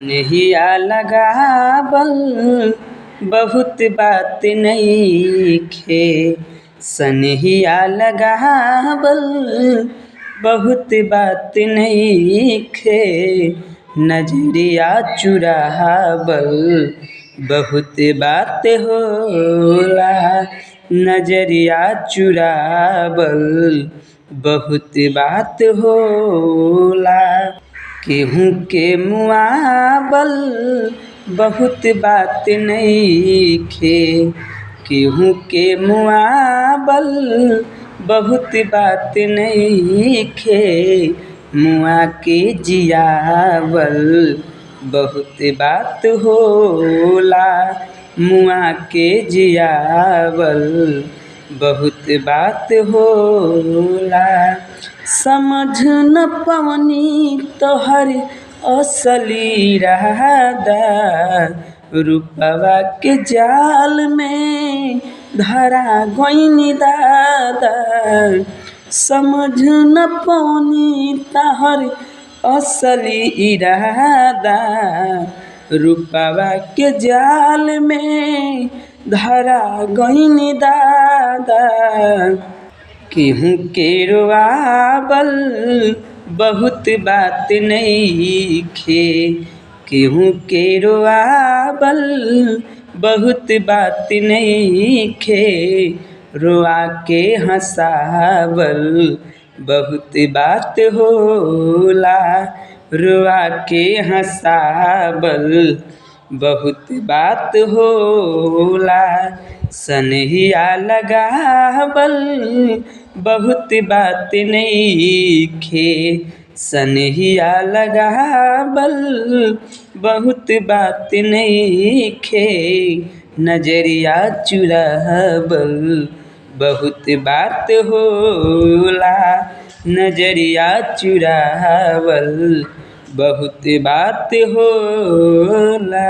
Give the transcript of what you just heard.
नेहिया लगावल बहुत बात नइखे। सनहिया लगावल बहुत बात नइखे। नजरिया चुरावल बहुत बात होला। नजरिया चुरावल बहुत बात होला। केहू के मुआवल बहुत बात नइखे। केहू के मुआवल बहुत बात नइखे। मुआ के जियावल बहुत बात होला। मुआ के जियावल बहुत बात होला। समझ न पवनी तोहर असली इरादा। रूपवा के जाल में धरा गइनी दादा। समझ न पवनी तोहर असली इरादा। रूपवा के जाल में धरा गइनी दादा। केहू के रोआवल बहुत बात नइखे। केहू के रोआवल बहुत बात नइखे। रोआ के हँसावल बहुत बात होला। रोआ के हँसावल बहुत बात होला। सनहिया लगावल बहुत बात नइखे। सनहिया लगावल बहुत बात नइखे। नजरिया चुरावल बहुत बात होला। नजरिया चुरावल बहुत बात होला।